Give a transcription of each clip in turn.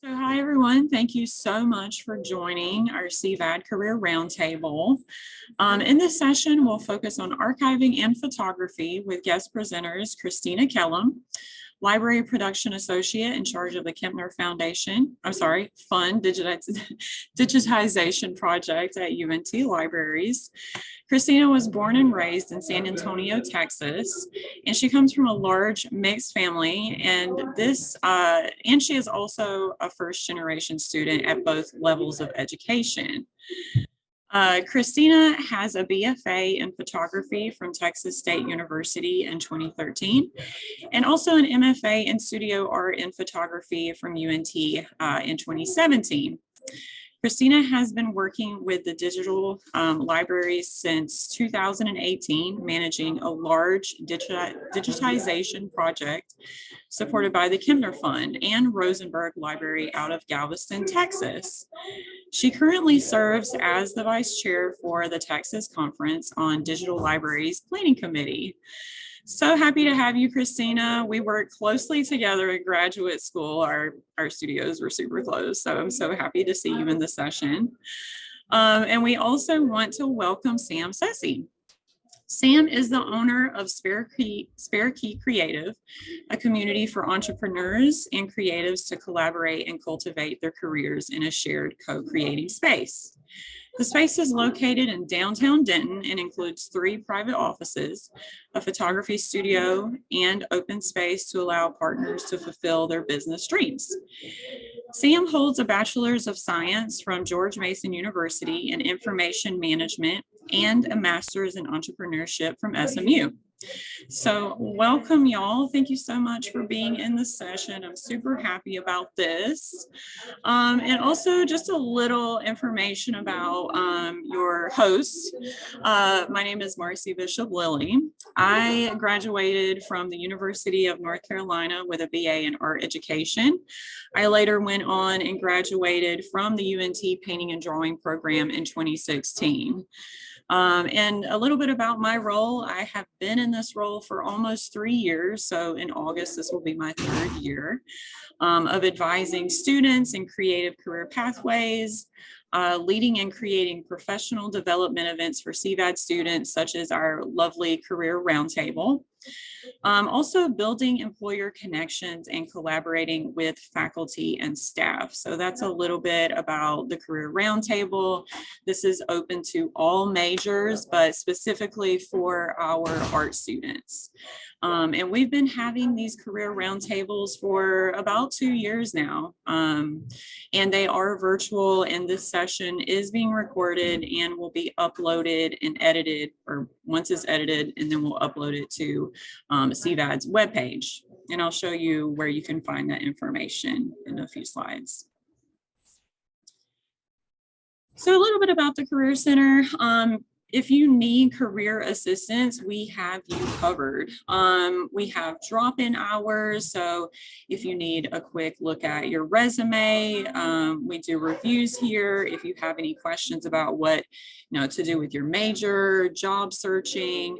So hi, everyone. Thank you so much for joining our CVAD Career Roundtable. In this session, we'll focus on archiving and photography with guest presenters Christina Kellum, Library Production Associate in charge of the Kempner Fund Digitization Project at UNT Libraries. Christina was born and raised in San Antonio, Texas, and she comes from a large mixed family. And she is also a first-generation student at both levels of education. Christina has a BFA in photography from Texas State University in 2013, and also an MFA in studio art and photography from UNT in 2017. Christina has been working with the digital libraries since 2018, managing a large digitization project supported by the Kempner Fund and Rosenberg Library out of Galveston, Texas. She currently serves as the vice chair for the Texas Conference on Digital Libraries Planning Committee. So happy to have you, Christina. We worked closely together in graduate school. Our studios were super close, so I'm so happy to see you in the session. And we also want to welcome Sam Sessi. Sam is the owner of Spare Key Creative, a community for entrepreneurs and creatives to collaborate and cultivate their careers in a shared co-creating space. The space is located in downtown Denton and includes 3 private offices, a photography studio, and open space to allow partners to fulfill their business dreams. Sam holds a Bachelor's of Science from George Mason University in Information Management and a Master's in Entrepreneurship from SMU. So welcome, y'all. Thank you so much for being in the session. I'm super happy about this. And also just a little information about your host. My name is Marcy Bishop Lilly. I graduated from the University of North Carolina with a BA in art education. I later went on and graduated from the UNT Painting and Drawing program in 2016. And a little bit about my role. I have been in this role for almost 3 years. So in August, this will be my 3rd year of advising students in creative career pathways, leading and creating professional development events for CVAD students, such as our lovely Career Roundtable. Also building employer connections and collaborating with faculty and staff. So that's a little bit about the Career Roundtable. This is open to all majors, but specifically for our art students. And we've been having these Career Roundtables for about 2 years now. And they are virtual, and this session is being recorded and will be uploaded and edited, or once it's edited, and then we'll upload it to CVAD's webpage. And I'll show you where you can find that information in a few slides. So a little bit about the Career Center. If you need career assistance, we have you covered. We have drop-in hours. So if you need a quick look at your resume, we do reviews here. If you have any questions about what to do with your major, job searching,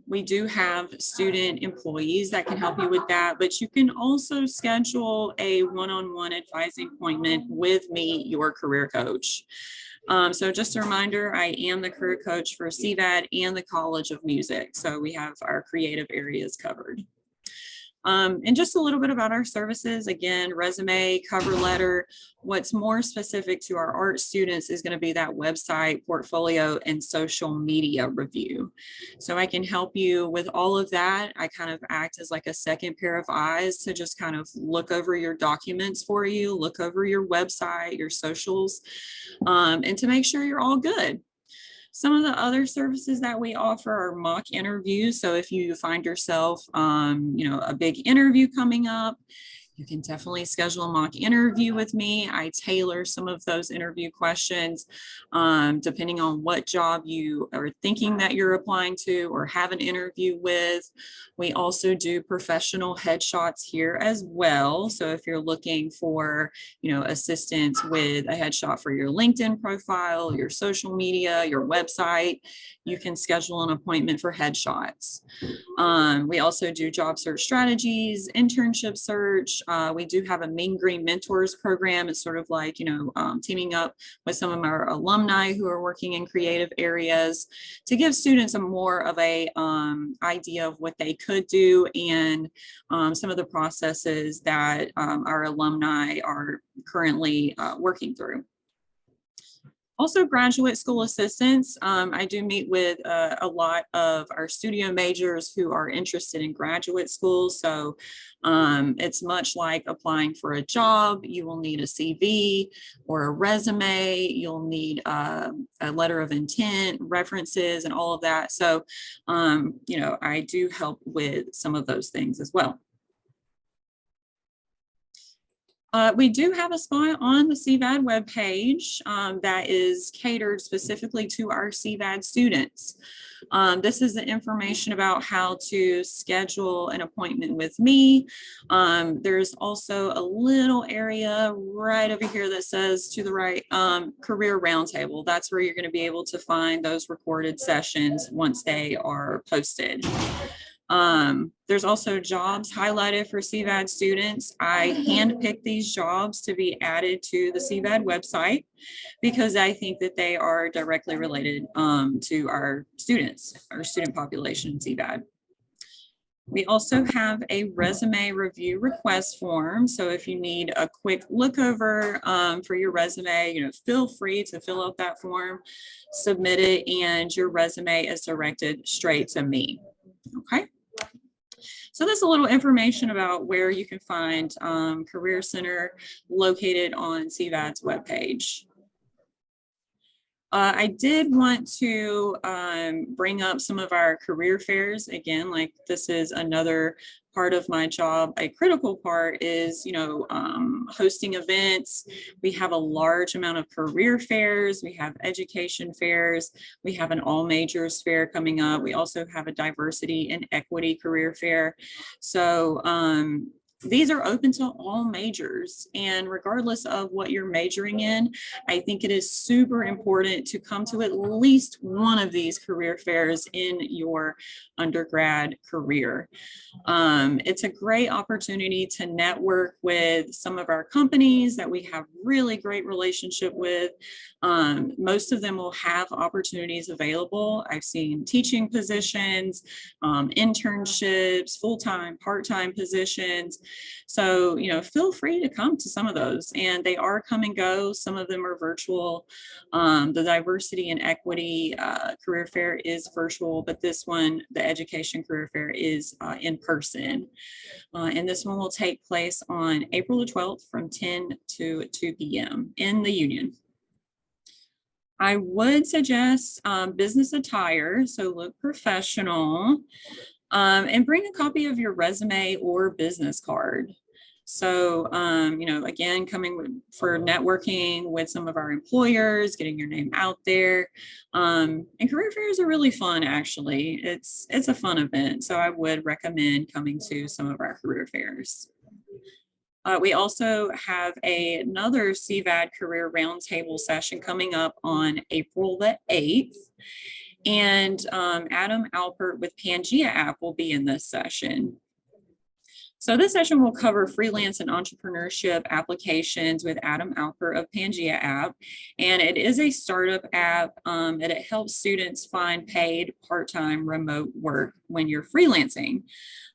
we do have student employees that can help you with that, but you can also schedule a one-on-one advising appointment with me, your career coach. So just a reminder, I am the career coach for CVAD and the College of Music. So we have our creative areas covered. And just a little bit about our services. Again, resume, cover letter. What's more specific to our art students is going to be that website, portfolio, and social media review. So I can help you with all of that. I kind of act as like a second pair of eyes to just kind of look over your documents for you, look over your website, your socials, and to make sure you're all good. Some of the other services that we offer are mock interviews. So if you find yourself, a big interview coming up, you can definitely schedule a mock interview with me. I tailor some of those interview questions depending on what job you are thinking that you're applying to or have an interview with. We also do professional headshots here as well. So if you're looking for, assistance with a headshot for your LinkedIn profile, your social media, your website, you can schedule an appointment for headshots. We also do job search strategies, internship search, We do have a Mean Green Mentors program. It's sort of like, teaming up with some of our alumni who are working in creative areas to give students a more of a idea of what they could do and some of the processes that our alumni are currently working through. Also, graduate school assistants. I do meet with a lot of our studio majors who are interested in graduate school. So it's much like applying for a job. You will need a CV or a resume. You'll need a letter of intent, references, and all of that. So, I do help with some of those things as well. We do have a spot on the CVAD webpage that is catered specifically to our CVAD students. This is the information about how to schedule an appointment with me. There's also a little area right over here that says to the right, Career Roundtable. That's where you're going to be able to find those recorded sessions once they are posted. There's also jobs highlighted for CVAD students. I handpicked these jobs to be added to the CVAD website because I think that they are directly related to our students, our student population in CVAD. We also have a resume review request form. So if you need a quick look over for your resume, feel free to fill out that form, submit it, and your resume is directed straight to me. Okay. So that's a little information about where you can find Career Center located on CVAD's webpage. I did want to bring up some of our career fairs. Again, like this is another part of my job. A critical part is, hosting events. We have a large amount of career fairs. We have education fairs. We have an all majors fair coming up. We also have a diversity and equity career fair. So these are open to all majors, and regardless of what you're majoring in, I think it is super important to come to at least one of these career fairs in your undergrad career. It's a great opportunity to network with some of our companies that we have really great relationship with. Most of them will have opportunities available. I've seen teaching positions, internships, full-time, part-time positions. So, feel free to come to some of those, and they are come and go. Some of them are virtual. The diversity and equity career fair is virtual, but this one, the education career fair, is in person. And this one will take place on April the 12th from 10 to 2 p.m. in the Union. I would suggest business attire, so look professional. And bring a copy of your resume or business card. So, again, coming for networking with some of our employers, getting your name out there. And career fairs are really fun, actually. It's a fun event. So I would recommend coming to some of our career fairs. We also have another CVAD Career Roundtable session coming up on April the 8th. And Adam Alpert with Pangea App will be in this session. So this session will cover freelance and entrepreneurship applications with Adam Alpert of Pangea App. And it is a startup app and it helps students find paid part-time remote work when you're freelancing.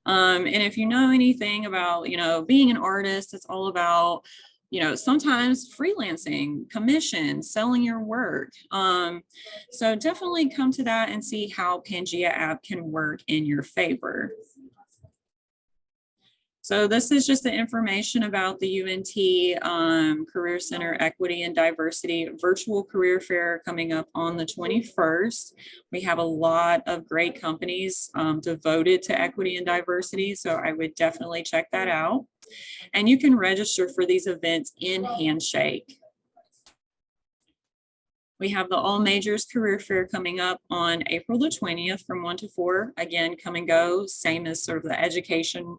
And if you know anything about, being an artist, it's all about sometimes freelancing, commissions, selling your work. So definitely come to that and see how Pangea App can work in your favor. So this is just the information about the UNT Career Center Equity and Diversity Virtual Career Fair coming up on the 21st. We have a lot of great companies devoted to equity and diversity, so I would definitely check that out. And you can register for these events in Handshake. We have the All Majors Career Fair coming up on April the 20th from 1 to 4. Again, come and go, same as sort of the education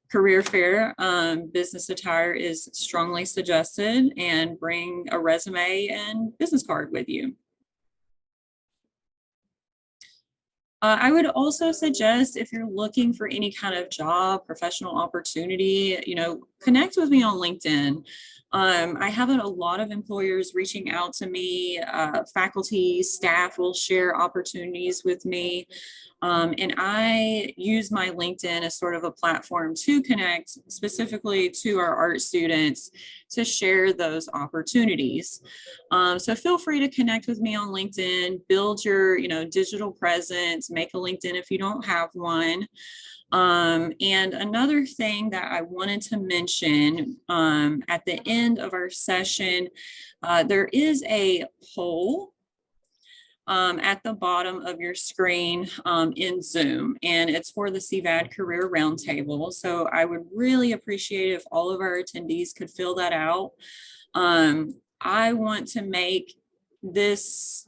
career fair. Business attire is strongly suggested, and bring a resume and business card with you. I would also suggest, if you're looking for any kind of job, professional opportunity, connect with me on LinkedIn. I have a lot of employers reaching out to me. Faculty, staff will share opportunities with me. And I use my LinkedIn as sort of a platform to connect specifically to our art students to share those opportunities. So feel free to connect with me on LinkedIn, build your, digital presence, make a LinkedIn if you don't have one. And another thing that I wanted to mention at the end of our session, there is a poll at the bottom of your screen in Zoom, and it's for the CVAD Career Roundtable. So I would really appreciate if all of our attendees could fill that out. I want to make this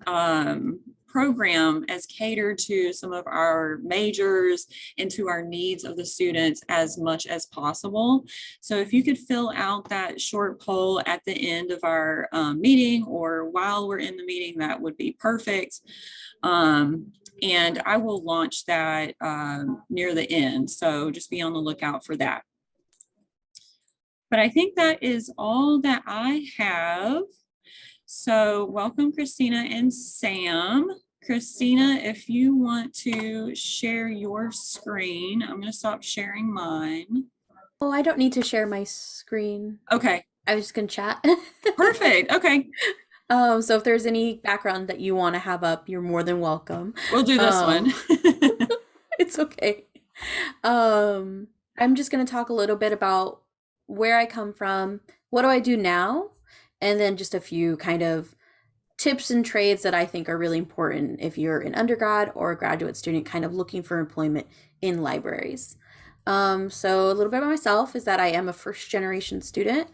program as catered to some of our majors and to our needs of the students as much as possible. So if you could fill out that short poll at the end of our meeting or while we're in the meeting, that would be perfect. And I will launch that near the end. So just be on the lookout for that. But I think that is all that I have. So welcome, Christina and Sam. Christina, if you want to share your screen, I'm going to stop sharing mine. Oh, I don't need to share my screen. Okay. I was just going to chat. Perfect. Okay. So if there's any background that you want to have up, you're more than welcome. We'll do this one. It's okay. I'm just going to talk a little bit about where I come from, what do I do now, and then just a few kind of tips and trades that I think are really important if you're an undergrad or a graduate student kind of looking for employment in libraries. So a little bit about myself is that I am a first generation student.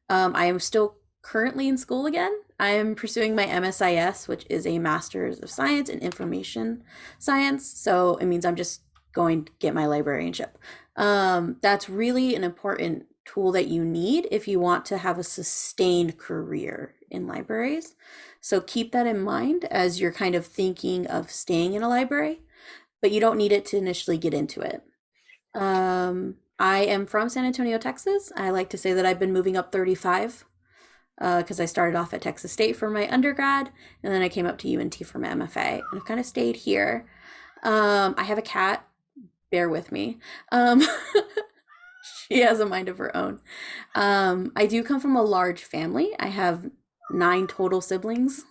I am still currently in school again. I am pursuing my MSIS, which is a Master's of Science in Information Science. So it means I'm just going to get my librarianship. That's really an important tool that you need if you want to have a sustained career in libraries. So keep that in mind as you're kind of thinking of staying in a library, but you don't need it to initially get into it. I am from San Antonio, Texas. I like to say that I've been moving up 35 because I started off at Texas State for my undergrad, and then I came up to UNT for my MFA, and I've kind of stayed here. I have a cat. Bear with me. She has a mind of her own. I do come from a large family. I have 9 total siblings,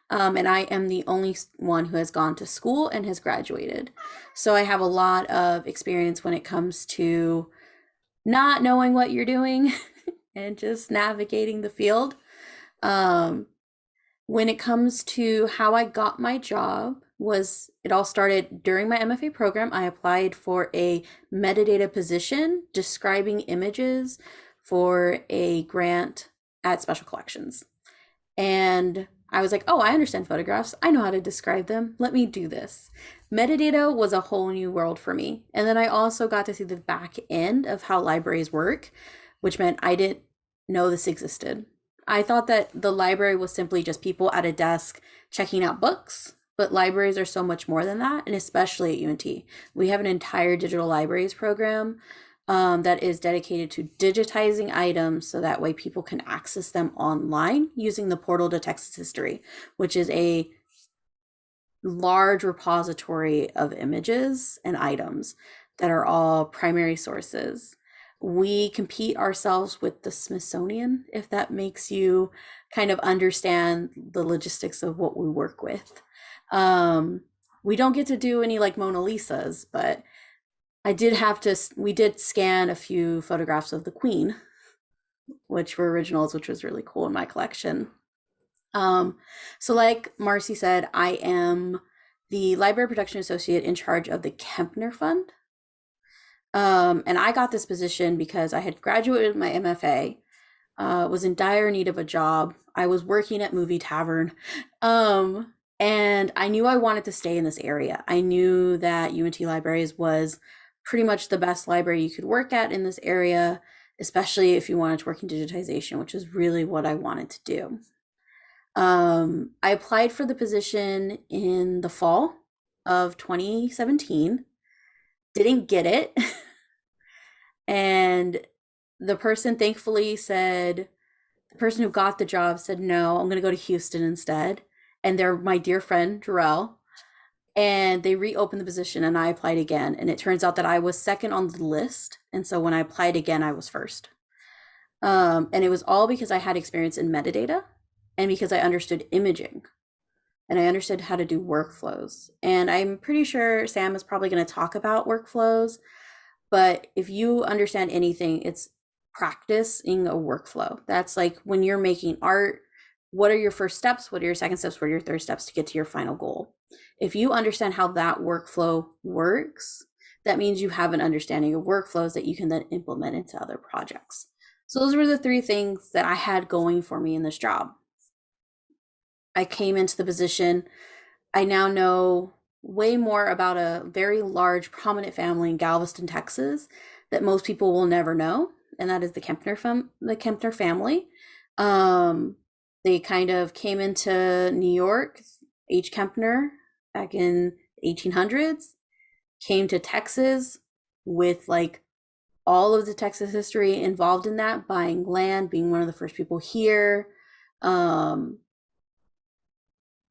and I am the only one who has gone to school and has graduated. So I have a lot of experience when it comes to not knowing what you're doing and just navigating the field. When it comes to how I got my job, it all started during my MFA program. I applied for a metadata position describing images for a grant at Special Collections. And I was like, oh, I understand photographs. I know how to describe them. Let me do this. Metadata was a whole new world for me. And then I also got to see the back end of how libraries work, which meant I didn't know this existed. I thought that the library was simply just people at a desk checking out books, but libraries are so much more than that, and especially at UNT. We have an entire digital libraries program that is dedicated to digitizing items so that way people can access them online using the Portal to Texas History, which is a large repository of images and items that are all primary sources. We compete ourselves with the Smithsonian, if that makes you kind of understand the logistics of what we work with. We don't get to do any like Mona Lisas, but we did scan a few photographs of the Queen, which were originals, which was really cool in my collection. So like Marcy said, I am the Library Production Associate in charge of the Kempner Fund. And I got this position because I had graduated my MFA, was in dire need of a job. I was working at Movie Tavern, and I knew I wanted to stay in this area. I knew that UNT Libraries was pretty much the best library you could work at in this area, especially if you wanted to work in digitization, which is really what I wanted to do. I applied for the position in the fall of 2017, didn't get it. And The person thankfully said, the person who got the job said, no, I'm going to go to Houston instead. And they're my dear friend, Jarrell. And they reopened the position and I applied again. And it turns out that I was second on the list. And so when I applied again, I was first. And it was all because I had experience in metadata and because I understood imaging and I understood how to do workflows. And I'm pretty sure Sam is probably going to talk about workflows, but if you understand anything, it's practicing a workflow. That's like when you're making art, what are your first steps? What are your second steps? What are your third steps to get to your final goal? If you understand how that workflow works, that means you have an understanding of workflows that you can then implement into other projects. So those were the three things that I had going for me in this job. I came into the position. I now know way more about a very large, prominent family in Galveston, Texas, that most people will never know, and that is the Kempner family. They kind of came into New York. H. Kempner, back in 1800s, came to Texas with like all of the Texas history involved in that, buying land, being one of the first people here,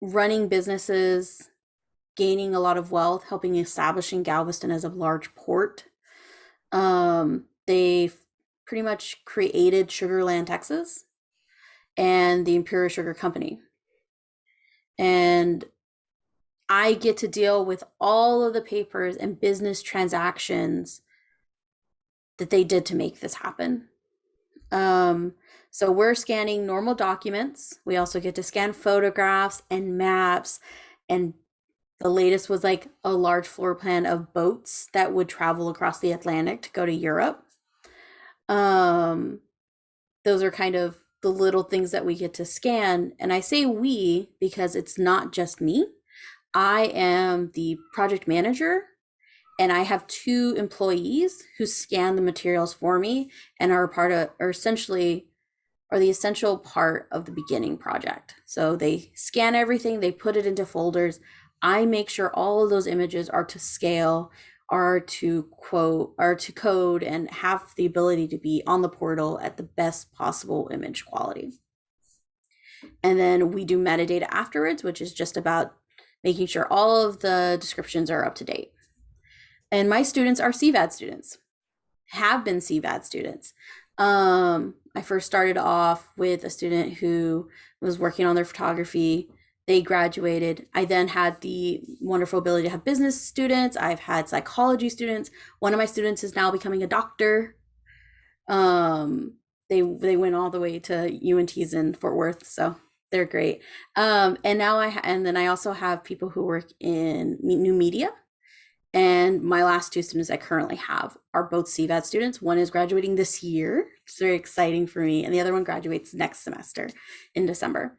running businesses, gaining a lot of wealth, helping establishing Galveston as a large port. They pretty much created Sugarland, Texas, and the Imperial Sugar Company. And I get to deal with all of the papers and business transactions that they did to make this happen. So we're scanning normal documents. We also get to scan photographs and maps, and the latest was like a large floor plan of boats that would travel across the Atlantic to go to Europe. Those are kind of the little things that we get to scan. And I say we because it's not just me. I am the project manager, and I have 2 employees who scan the materials for me and are essentially the essential part of the beginning project. So they scan everything, they put it into folders. I make sure all of those images are to scale, are to code, and have the ability to be on the portal at the best possible image quality. And then we do metadata afterwards, which is just about making sure all of the descriptions are up to date. And my students are CVAD students, have been CVAD students. I first started off with a student who was working on their photography. They graduated. I then had the wonderful ability to have business students. I've had psychology students. One of my students is now becoming a doctor. They went all the way to UNT's in Fort Worth, so they're great. And then I also have people who work in new media. And my last 2 students I currently have are both CVAD students. One is graduating this year. It's very exciting for me. And the other one graduates next semester in December.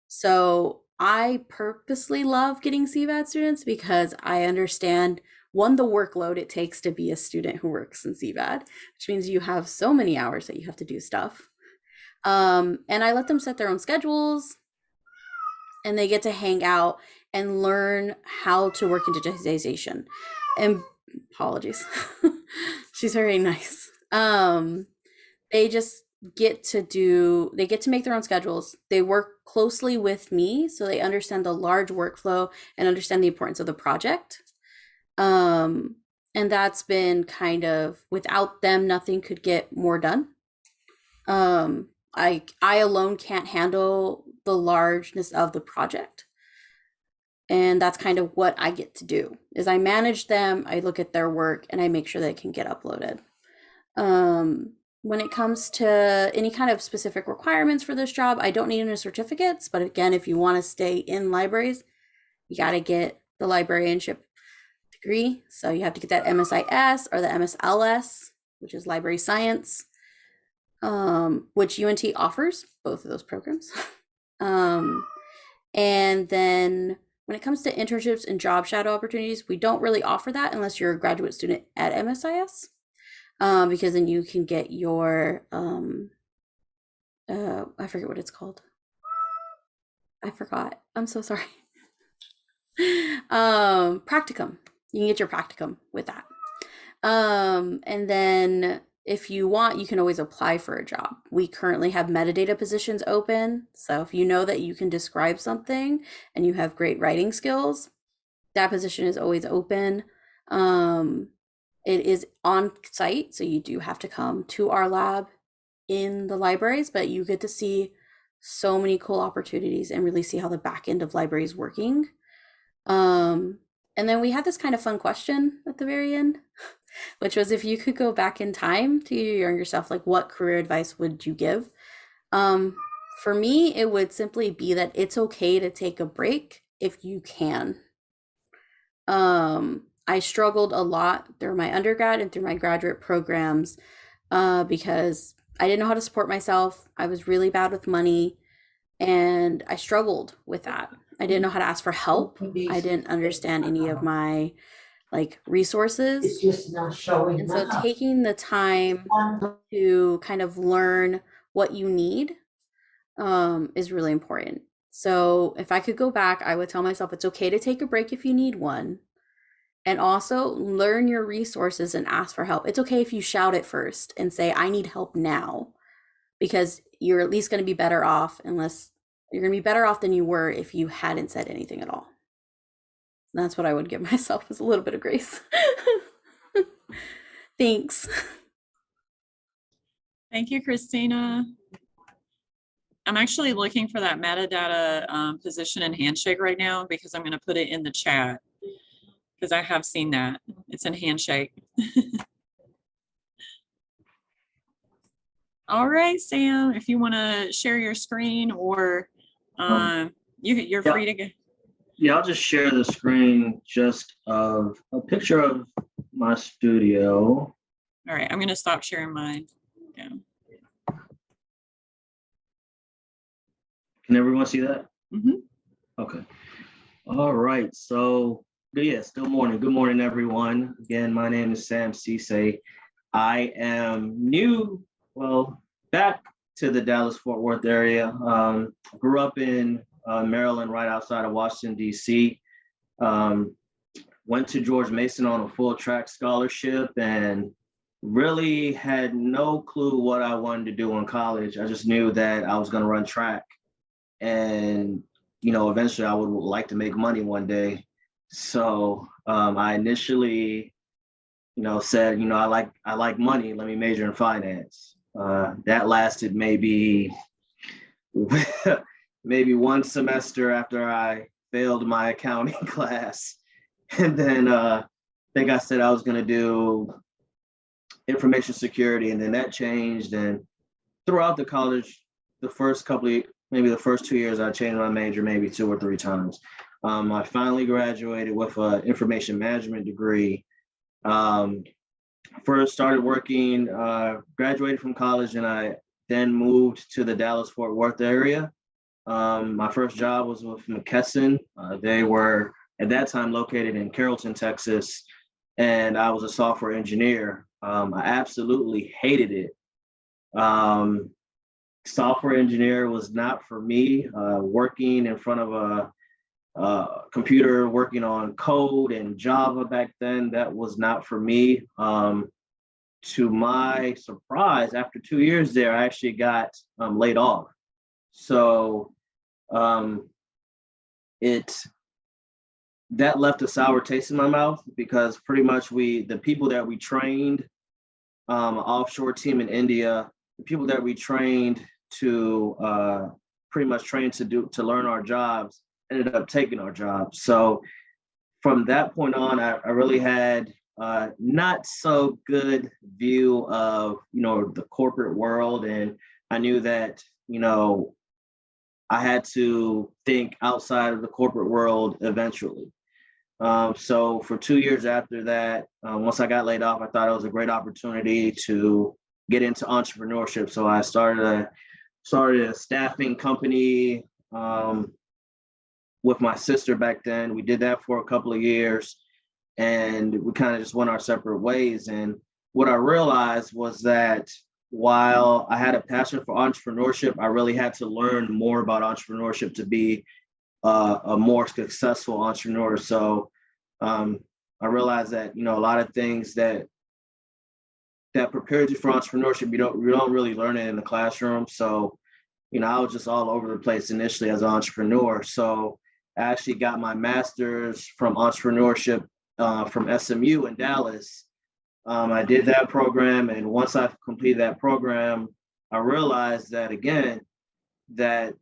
So I purposely love getting CVAD students because I understand, one, the workload it takes to be a student who works in CVAD, which means you have so many hours that you have to do stuff. And I let them set their own schedules, and they get to hang out and learn how to work in digitization. And apologies, she's very nice. They just get to make their own schedules. They work closely with me, so they understand the large workflow and understand the importance of the project. And that's been kind of, without them, nothing could get more done. I alone can't handle the largeness of the project. And that's kind of what I get to do, is I manage them, I look at their work, and I make sure they can get uploaded. When it comes to any kind of specific requirements for this job, I don't need any certificates, but again, if you want to stay in libraries, you got to get the librarianship degree. So you have to get that MSIS or the MSLS, which is library science, which UNT offers both of those programs. And then when it comes to internships and job shadow opportunities, we don't really offer that unless you're a graduate student at MSIS, because then you can get your, I forget what it's called. I forgot. I'm so sorry. Practicum. You can get your practicum with that. And then if you want, you can always apply for a job. We currently have metadata positions open. So if you know that you can describe something and you have great writing skills, that position is always open. It is on site, so you do have to come to our lab in the libraries, but you get to see so many cool opportunities and really see how the back end of libraries working. And then we had this kind of fun question at the very end, which was if you could go back in time to your younger self, like what career advice would you give? For me, it would simply be that it's okay to take a break if you can. I struggled a lot through my undergrad and through my graduate programs because I didn't know how to support myself. I was really bad with money and I struggled with that. I didn't know how to ask for help. I didn't understand any of my like resources. It's just not showing And so up. taking the time to kind of learn what you need is really important. So if I could go back, I would tell myself it's okay to take a break if you need one. And also learn your resources and ask for help. It's okay if you shout it first and say, I need help now, because you're at least going to be better off unless you're going to be better off than you were if you hadn't said anything at all. And that's what I would give myself, is a little bit of grace. Thanks. Thank you, Christina. I'm actually looking for that metadata position in Handshake right now because I'm going to put it in the chat because I have seen that. It's in Handshake. All right, Sam, if you want to share your screen or you're free to go. Yeah, I'll just share the screen just of a picture of my studio. All right, I'm going to stop sharing mine. Yeah. Can everyone see that? Mm-hmm. Okay. All right. So, yes, good morning. Good morning, everyone. Again, my name is Sam Cisse. I am new, back to the Dallas-Fort Worth area. Grew up in Maryland, right outside of Washington, D.C. Went to George Mason on a full track scholarship and really had no clue what I wanted to do in college. I just knew that I was going to run track. And, eventually I would like to make money one day. So I initially, said, I like money. Let me major in finance. That lasted maybe one semester after I failed my accounting class. And then I think I said I was going to do information security, and then that changed. And throughout the college, the first 2 years, I changed my major maybe 2 or 3 times. I finally graduated with an information management degree. First started working, graduated from college, and I then moved to the Dallas-Fort Worth area. My first job was with McKesson. They were at that time located in Carrollton, Texas, and I was a software engineer. I absolutely hated it. Software engineer was not for me. Working in front of a computer, working on code and Java back then, that was not for me. To my surprise, after 2 years there, I actually got laid off. So that left a sour taste in my mouth, because pretty much the people that we trained, offshore team in India, the people that we trained to learn our jobs ended up taking our jobs. So from that point on, I really had not so good view of, the corporate world. And I knew that, I had to think outside of the corporate world eventually. So for 2 years after that, once I got laid off, I thought it was a great opportunity to get into entrepreneurship. So I started a staffing company with my sister back then. We did that for a couple of years, and we kind of just went our separate ways. And what I realized was that while I had a passion for entrepreneurship, I really had to learn more about entrepreneurship to be a more successful entrepreneur. So I realized that, a lot of things that that prepares you for entrepreneurship. You don't really learn it in the classroom. So, I was just all over the place initially as an entrepreneur. So I actually got my master's from entrepreneurship from SMU in Dallas. I did that program, and once I completed that program, I realized that again, that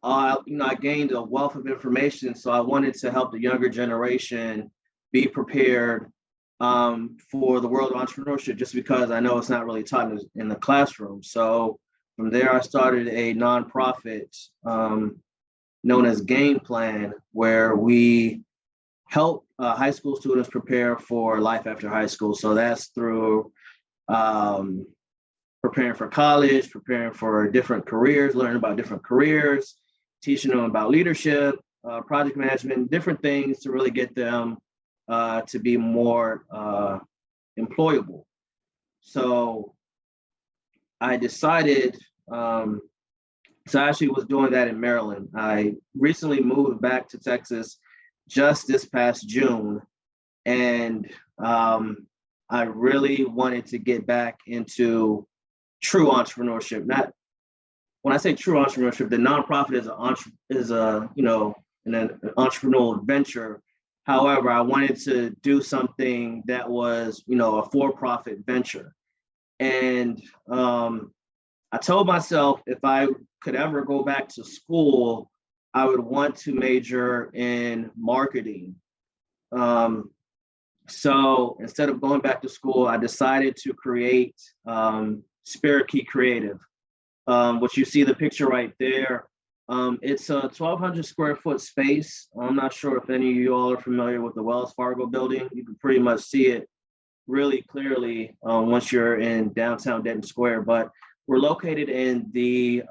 I gained a wealth of information. So I wanted to help the younger generation be prepared for the world of entrepreneurship, just because I know it's not really taught in the classroom. So from there, I started a nonprofit known as Game Plan, where we help high school students prepare for life after high school. So that's through preparing for college, preparing for different careers, learning about different careers, teaching them about leadership, project management, different things to really get them to be more employable. So I decided, so I actually was doing that in Maryland. I recently moved back to Texas just this past June, and I really wanted to get back into true entrepreneurship. Not when I say true entrepreneurship, the nonprofit is an entrepreneurial venture. However, I wanted to do something that was, a for-profit venture. And I told myself if I could ever go back to school, I would want to major in marketing. So instead of going back to school, I decided to create Spirit Key Creative, which you see the picture right there. It's a 1,200 square foot space. I'm not sure if any of you all are familiar with the Wells Fargo building. You can pretty much see it really clearly once you're in downtown Denton Square. But we're located in the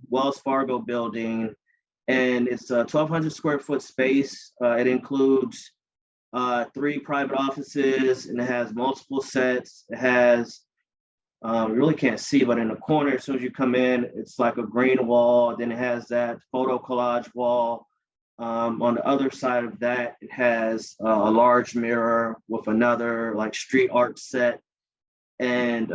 Wells Fargo building, and it's a 1,200 square foot space. It includes 3 private offices, and it has multiple sets. It has, you really can't see, but in the corner, as soon as you come in, it's like a green wall. Then it has that photo collage wall. On the other side of that, it has a large mirror with another like street art set. And,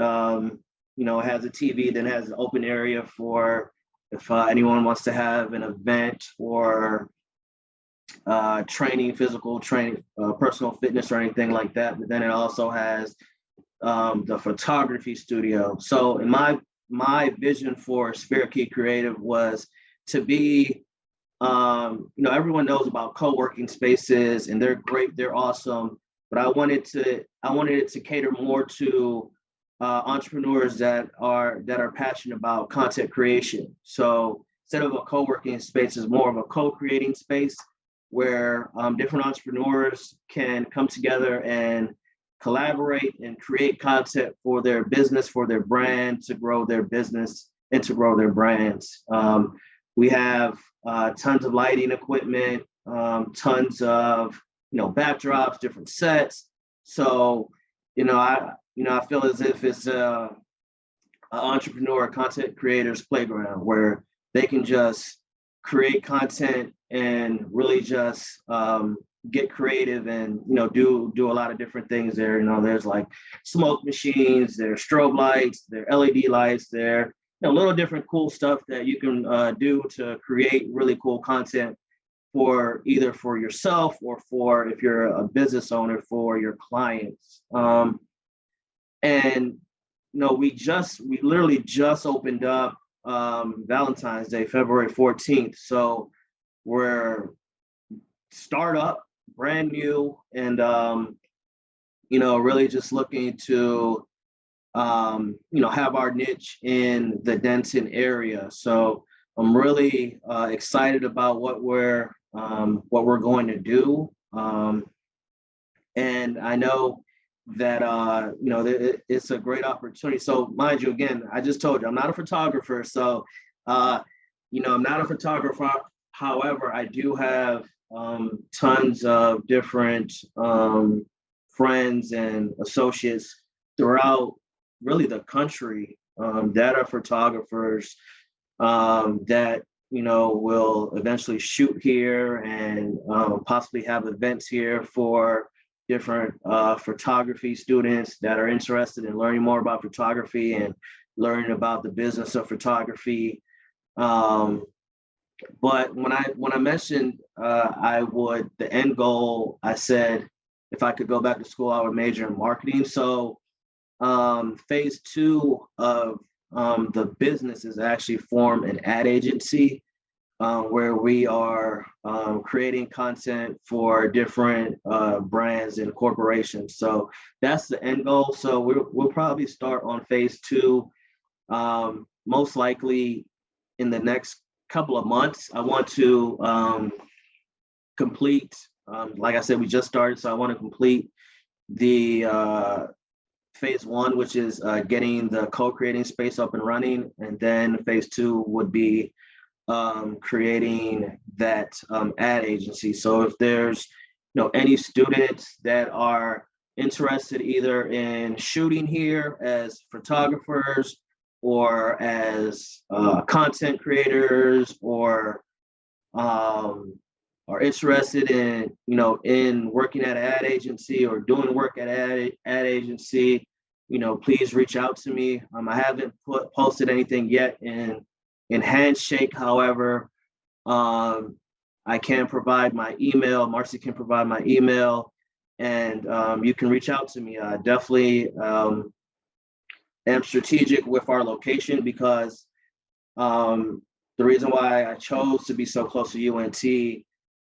it has a TV, then it has an open area for if anyone wants to have an event or physical training, personal fitness or anything like that. But then it also has the photography studio. So in my vision for Spirit Key Creative was to be, everyone knows about co-working spaces and they're great, they're awesome. But I wanted it to cater more to entrepreneurs that are passionate about content creation. So instead of a co-working space, it's more of a co-creating space where different entrepreneurs can come together and collaborate and create content for their business, for their brand, to grow their business and to grow their brands. We have tons of lighting equipment, tons of backdrops, different sets. So I feel as if it's an entrepreneur content creators playground where they can just create content and really just get creative and do a lot of different things there. There's like smoke machines, there's strobe lights, there are LED lights, there little different cool stuff that you can do to create really cool content for either for yourself or for, if you're a business owner, for your clients. And we literally just opened up Valentine's Day, February 14th. So we're startup, brand new, and really just looking to have our niche in the Denton area. So I'm really excited about what we're going to do, and I know that it's a great opportunity. So mind you, again, I just told you I'm not a photographer, so I'm not a photographer. However, I do have tons of different friends and associates throughout really the country that are photographers that will eventually shoot here and possibly have events here for different photography students that are interested in learning more about photography and learning about the business of photography. But when I mentioned the end goal, I said if I could go back to school, I would major in marketing. So phase two of the business is actually form an ad agency where we are creating content for different brands and corporations. So that's the end goal. So we'll probably start on phase two, most likely in the next couple of months. I want to complete, like I said, we just started, so I want to complete the phase one, which is getting the co-creating space up and running. And then phase two would be creating that ad agency. So if there's any students that are interested either in shooting here as photographers or as content creators, or are interested in in working at an ad agency or doing work at an ad agency, please reach out to me. I haven't posted anything yet in Handshake. However, I can provide my email. Marcy can provide my email, and you can reach out to me. I definitely am strategic with our location because the reason why I chose to be so close to UNT,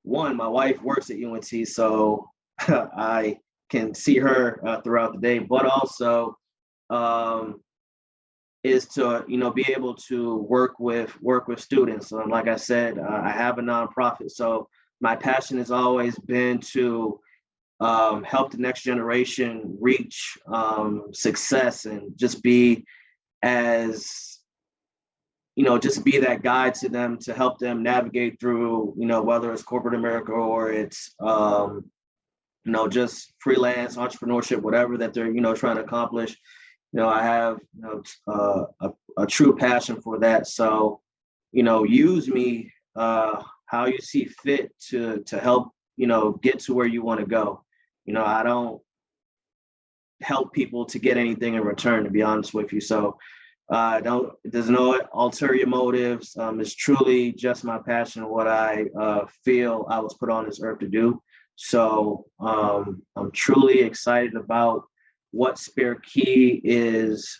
one, my wife works at UNT, so I can see her throughout the day, but also is to be able to work with students. Like I said, I have a nonprofit, so my passion has always been to help the next generation reach success and just be as just be that guide to them to help them navigate through whether it's corporate America or it's just freelance entrepreneurship, whatever that they're trying to accomplish. I have a true passion for that. So use me how you see fit to help get to where you want to go. I don't help people to get anything in return, to be honest with you. So there's no ulterior motives. It's truly just my passion, what I feel I was put on this earth to do. So I'm truly excited about what Spare Key is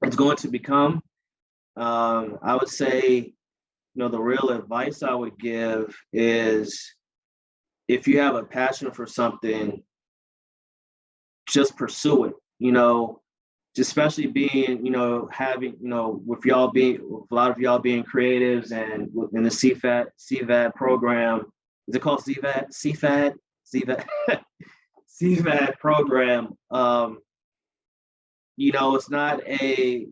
it's going to become. I would say, the real advice I would give is if you have a passion for something, just pursue it. Especially being, having, with a lot of y'all being creatives and in the CVAD program. Is it called CVAD? CVAD program. It's not a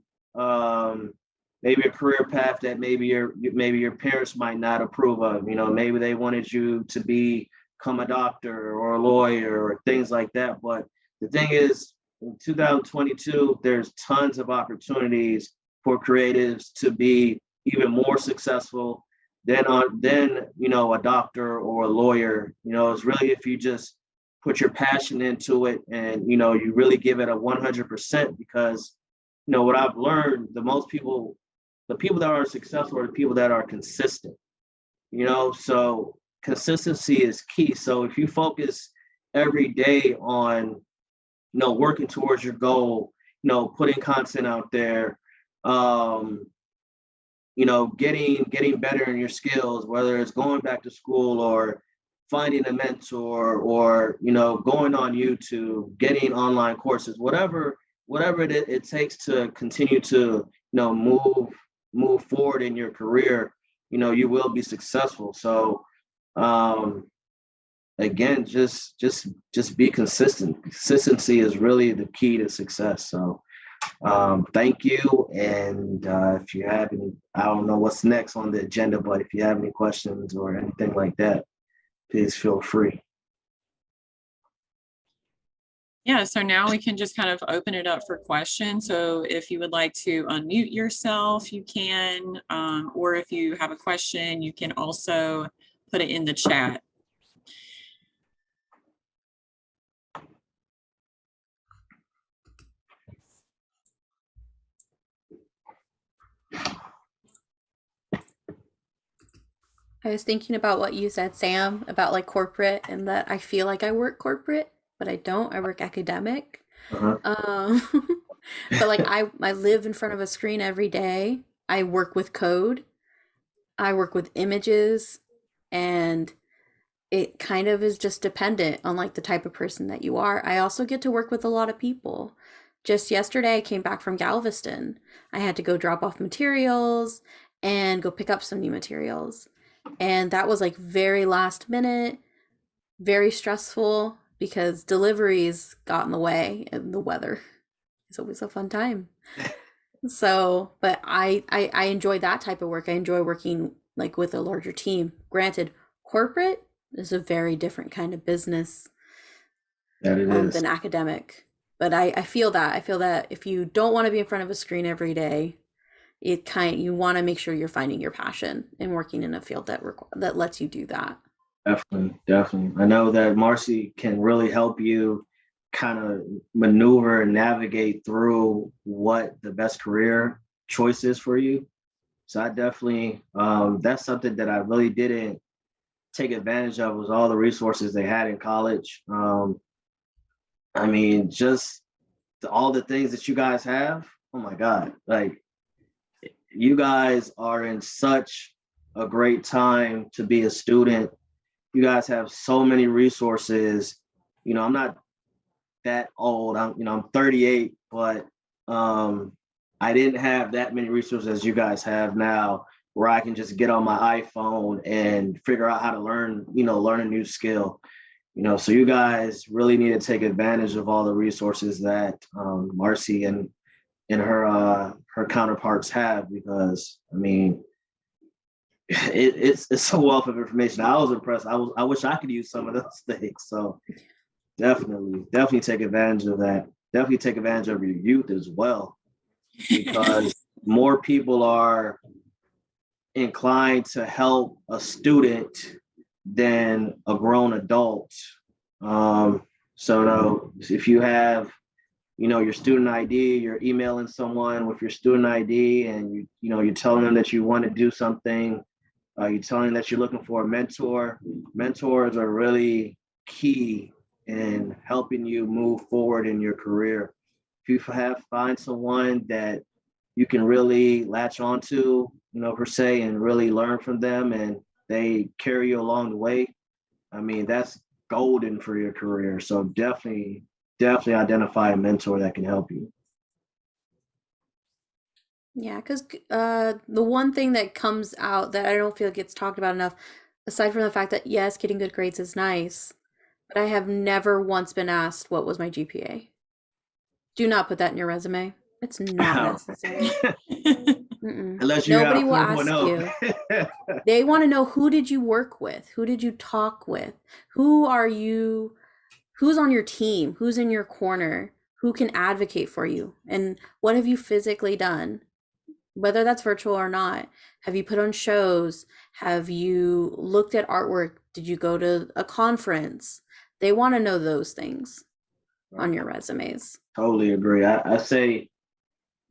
maybe a career path that maybe your parents might not approve of. Maybe they wanted you to become a doctor or a lawyer or things like that. But the thing is, in 2022, there's tons of opportunities for creatives to be even more successful than a doctor or a lawyer. It's really if you just put your passion into it and you really give it a 100%, because what I've learned, the people that are successful are the people that are consistent. So consistency is key. So if you focus every day on working towards your goal, putting content out there, getting better in your skills, whether it's going back to school or finding a mentor or, going on YouTube, getting online courses, whatever it takes to continue to, move forward in your career, you will be successful. So, again, just be consistent. Consistency is really the key to success. So thank you. And if you have any, I don't know what's next on the agenda, but if you have any questions or anything like that, please feel free. Yeah, so now we can just kind of open it up for questions. So if you would like to unmute yourself, you can, or if you have a question, you can also put it in the chat. I was thinking about what you said, Sam, about like corporate and that I feel like I work corporate, but I don't. I work academic. Uh-huh. Um, but like I live in front of a screen every day. I work with code. I work with images, and it kind of is just dependent on like the type of person that you are. I also get to work with a lot of people. Just yesterday, I came back from Galveston. I had to go drop off materials and go pick up some new materials. And that was like very last minute, very stressful because deliveries got in the way and the weather. It's always a fun time. So, but I enjoy that type of work. I enjoy working like with a larger team. Granted, corporate is a very different kind of business That it is. than academic. But I feel that. I feel that if you don't want to be in front of a screen every day, you want to make sure you're finding your passion and working in a field that lets you do that. Definitely, definitely. I know that Marcy can really help you kind of maneuver and navigate through what the best career choice is for you. So I definitely, that's something that I really didn't take advantage of was all the resources they had in college. I mean, just all the things that you guys have. Oh my God, like you guys are in such a great time to be a student. You guys have so many resources. You know, I'm not that old. I'm 38, but I didn't have that many resources as you guys have now, where I can just get on my iPhone and figure out how to learn a new skill. So you guys really need to take advantage of all the resources that Marcy and her counterparts have, because I mean, it's a wealth of information. I was impressed. I wish I could use some of those things. So definitely take advantage of that. Definitely take advantage of your youth as well, because more people are inclined to help a student than a grown adult. So no, if you have, your student ID, you're emailing someone with your student ID, and you're telling them that you want to do something. You're telling them that you're looking for a mentor. Mentors are really key in helping you move forward in your career. If you find someone that you can really latch onto, per se, and really learn from them, and they carry you along the way, I mean, that's golden for your career. So definitely identify a mentor that can help you. Yeah, because the one thing that comes out that I don't feel gets talked about enough, aside from the fact that yes, getting good grades is nice, but I have never once been asked what was my GPA. Do not put that in your resume. It's not necessary. Mm-mm. Unless you Nobody have will ask 4.0. you. They want to know, who did you work with? Who did you talk with? Who are you? Who's on your team? Who's in your corner? Who can advocate for you? And what have you physically done? Whether that's virtual or not. Have you put on shows? Have you looked at artwork? Did you go to a conference? They want to know those things on your resumes. Totally agree. I say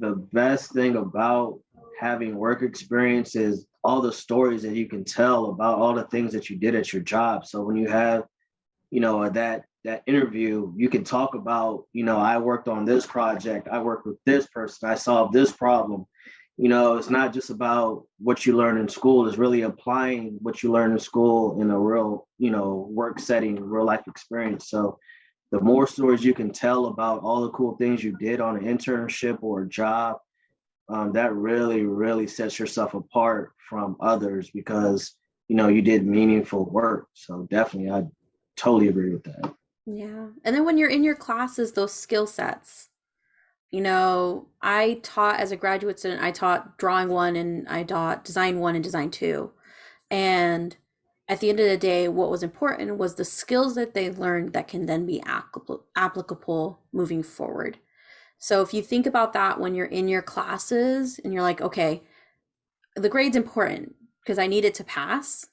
the best thing about having work experience is all the stories that you can tell about all the things that you did at your job. So when you have, that interview, you can talk about, I worked on this project, I worked with this person, I solved this problem. It's not just about what you learn in school, it's really applying what you learn in school in a real, work setting, real life experience. So the more stories you can tell about all the cool things you did on an internship or a job, that really, really sets yourself apart from others, because, you did meaningful work. So definitely, I totally agree with that. Yeah. And then when you're in your classes, those skill sets. I taught as a graduate student, I taught drawing one and I taught design one and design two. And at the end of the day, what was important was the skills that they learned that can then be applicable moving forward. So if you think about that when you're in your classes and you're like, okay, the grade's important because I need it to pass,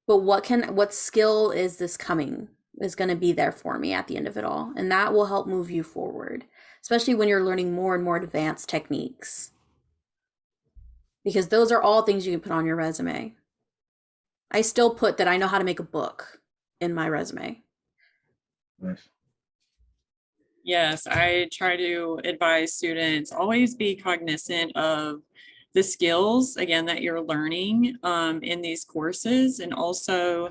but what skill is going to be there for me at the end of it all? And that will help move you forward, especially when you're learning more and more advanced techniques, because those are all things you can put on your resume. I still put that I know how to make a book in my resume. Nice. Yes, I try to advise students always be cognizant of the skills, again, that you're learning in these courses, and also,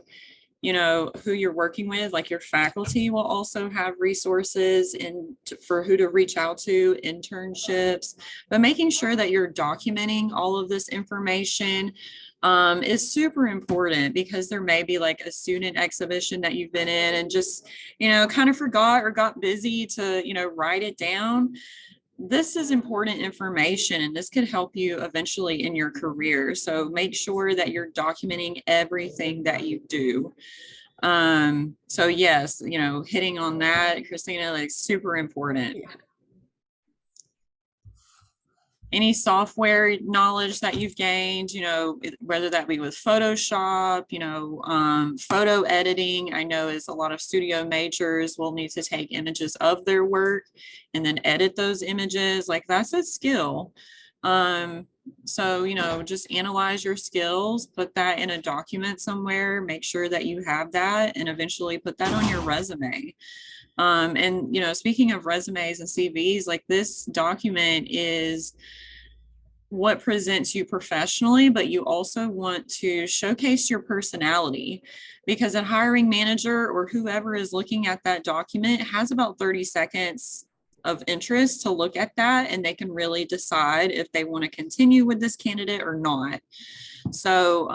you know, who you're working with. Like your faculty will also have resources for who to reach out to, internships, but making sure that you're documenting all of this information is super important, because there may be like a student exhibition that you've been in and just, you know, kind of forgot or got busy to, you know, write it down. This is important information, and this could help you eventually in your career. So make sure that you're documenting everything that you do. So yes, you know, hitting on that, Christina, like super important. Yeah. Any software knowledge that you've gained, you know, whether that be with Photoshop, you know, photo editing. I know is a lot of studio majors will need to take images of their work and then edit those images. Like that's a skill. So, you know, just analyze your skills, put that in a document somewhere, make sure that you have that, and eventually put that on your resume. And, you know, speaking of resumes and CVs, like this document is what presents you professionally, but you also want to showcase your personality, because a hiring manager or whoever is looking at that document has about 30 seconds of interest to look at that, and they can really decide if they want to continue with this candidate or not. So,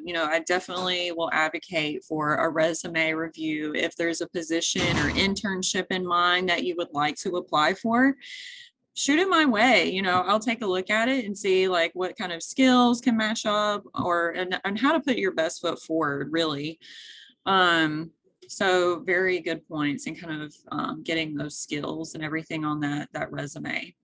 you know, I definitely will advocate for a resume review. If there's a position or internship in mind that you would like to apply for, shoot it my way. You know, I'll take a look at it and see like what kind of skills can match up, or and how to put your best foot forward, really. So very good points, and kind of getting those skills and everything on that resume.